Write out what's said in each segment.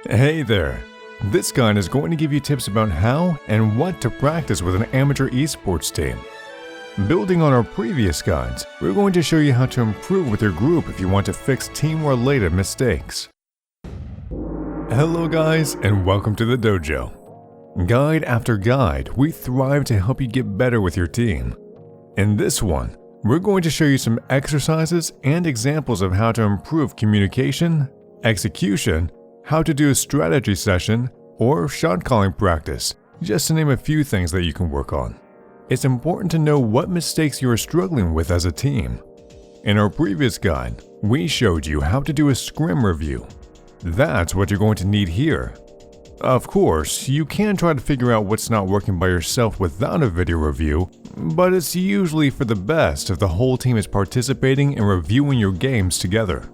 Hey there! This guide is going to give you tips about how and what to practice with an amateur esports team. Building on our previous guides, we're going to show you how to improve with your group if you want to fix team-related mistakes. Hello guys, and welcome to the Dojo. Guide after guide, we thrive to help you get better with your team. In this one, we're going to show you some exercises and examples of how to improve communication, execution, how to do a strategy session, or shot calling practice, just to name a few things that you can work on. It's important to know what mistakes you are struggling with as a team. In our previous guide, we showed you how to do a Scrim review. That's what you're going to need here. Of course, you can try to figure out what's not working by yourself without a video review, but it's usually for the best if the whole team is participating and reviewing your games together.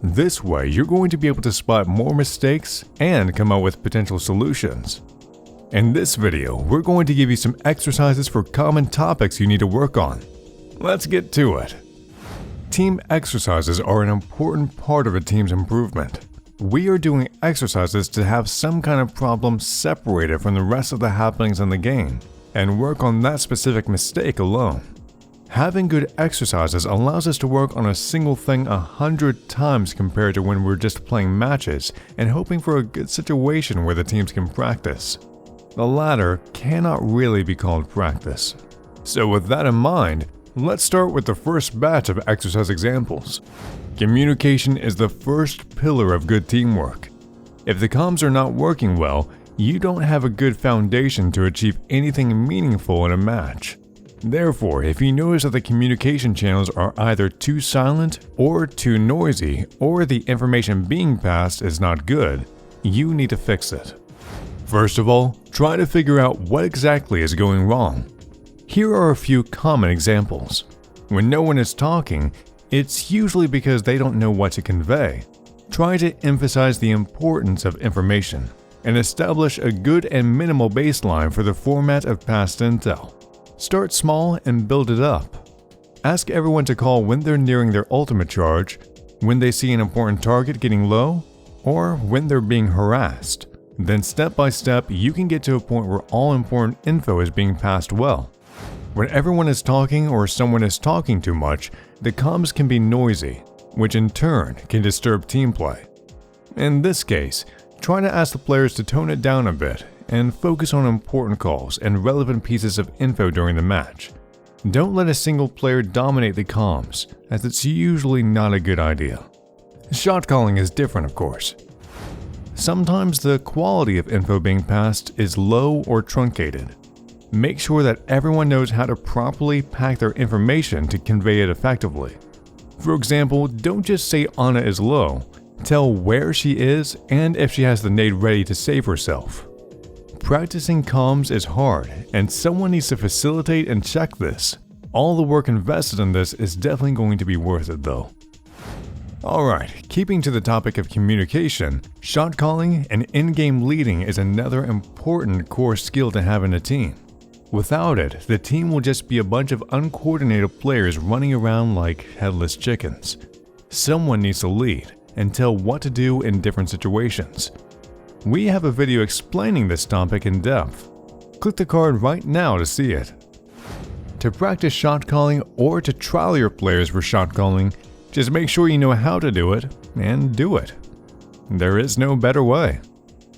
This way, you're going to be able to spot more mistakes and come up with potential solutions. In this video, we're going to give you some exercises for common topics you need to work on. Let's get to it. Team exercises are an important part of a team's improvement. We are doing exercises to have some kind of problem separated from the rest of the happenings in the game and work on that specific mistake alone. Having good exercises allows us to work on a single thing 100 times compared to when we're just playing matches and hoping for a good situation where the teams can practice. The latter cannot really be called practice. So with that in mind, let's start with the first batch of exercise examples. Communication is the first pillar of good teamwork. If the comms are not working well, you don't have a good foundation to achieve anything meaningful in a match. Therefore, if you notice that the communication channels are either too silent or too noisy, or the information being passed is not good, you need to fix it. First of all, try to figure out what exactly is going wrong. Here are a few common examples. When no one is talking, it's usually because they don't know what to convey. Try to emphasize the importance of information and establish a good and minimal baseline for the format of past intel. Start small and build it up. Ask everyone to call when they're nearing their ultimate charge, when they see an important target getting low, or when they're being harassed. Then step by step, you can get to a point where all important info is being passed well. When everyone is talking or someone is talking too much, the comms can be noisy, which in turn can disturb team play. In this case, try to ask the players to tone it down a bit and focus on important calls and relevant pieces of info during the match. Don't let a single player dominate the comms, as it's usually not a good idea. Shot calling is different, of course. Sometimes the quality of info being passed is low or truncated. Make sure that everyone knows how to properly pack their information to convey it effectively. For example, don't just say Ana is low, tell where she is and if she has the nade ready to save herself. Practicing comms is hard, and someone needs to facilitate and check this. All the work invested in this is definitely going to be worth it though. Alright, keeping to the topic of communication, shot calling and in-game leading is another important core skill to have in a team. Without it, the team will just be a bunch of uncoordinated players running around like headless chickens. Someone needs to lead and tell what to do in different situations. We have a video explaining this topic in depth. Click the card right now to see it. To practice shot calling or to trial your players for shot calling, just make sure you know how to do it and do it. There is no better way.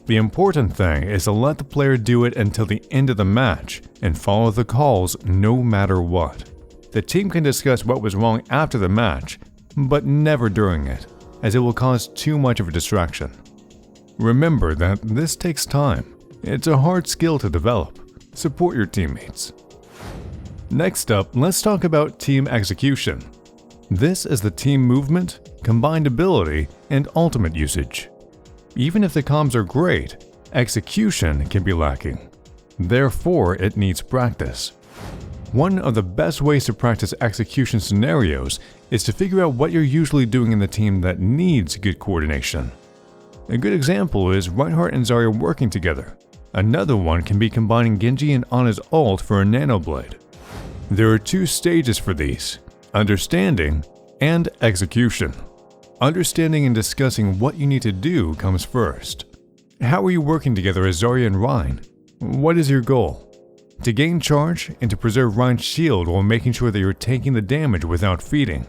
The important thing is to let the player do it until the end of the match and follow the calls no matter what. The team can discuss what was wrong after the match, but never during it, as it will cause too much of a distraction. Remember that this takes time. It's a hard skill to develop. Support your teammates. Next up, let's talk about team execution. This is the team movement, combined ability, and ultimate usage. Even if the comms are great, execution can be lacking. Therefore, it needs practice. One of the best ways to practice execution scenarios is to figure out what you're usually doing in the team that needs good coordination. A good example is Reinhardt and Zarya working together. Another one can be combining Genji and Ana's ult for a nanoblade. There are two stages for these: understanding and execution. Understanding and discussing what you need to do comes first. How are you working together as Zarya and Rein? What is your goal? To gain charge and to preserve Rein's shield while making sure that you're taking the damage without feeding.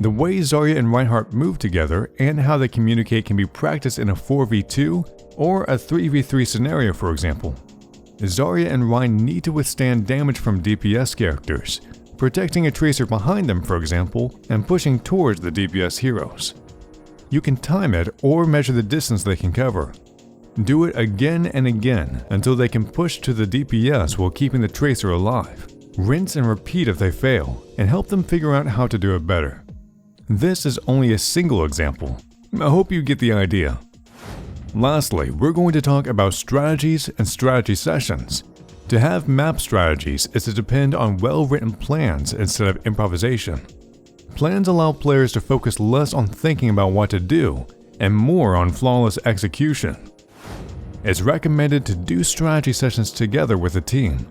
The way Zarya and Reinhardt move together and how they communicate can be practiced in a 4v2 or a 3v3 scenario, for example. Zarya and Rein need to withstand damage from DPS characters, protecting a tracer behind them, for example, and pushing towards the DPS heroes. You can time it or measure the distance they can cover. Do it again and again until they can push to the DPS while keeping the tracer alive. Rinse and repeat if they fail, and help them figure out how to do it better. This is only a single example. I hope you get the idea. Lastly, we're going to talk about strategies and strategy sessions. To have map strategies is to depend on well-written plans instead of improvisation. Plans allow players to focus less on thinking about what to do and more on flawless execution. It's recommended to do strategy sessions together with a team.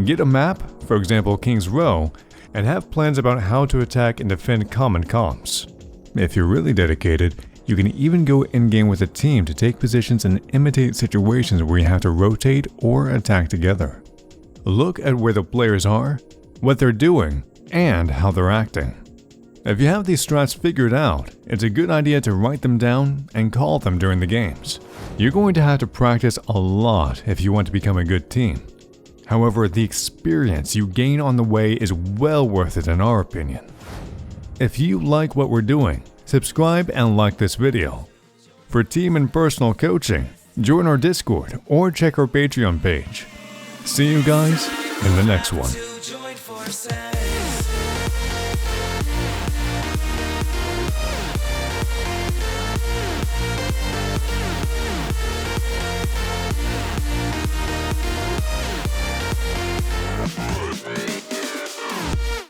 Get a map, for example King's Row, and have plans about how to attack and defend common comps. If you're really dedicated, you can even go in-game with a team to take positions and imitate situations where you have to rotate or attack together. Look at where the players are, what they're doing, and how they're acting. If you have these strats figured out, it's a good idea to write them down and call them during the games. You're going to have to practice a lot if you want to become a good team. However, the experience you gain on the way is well worth it in our opinion. If you like what we're doing, subscribe and like this video. For team and personal coaching, join our Discord or check our Patreon page. See you guys in the next one.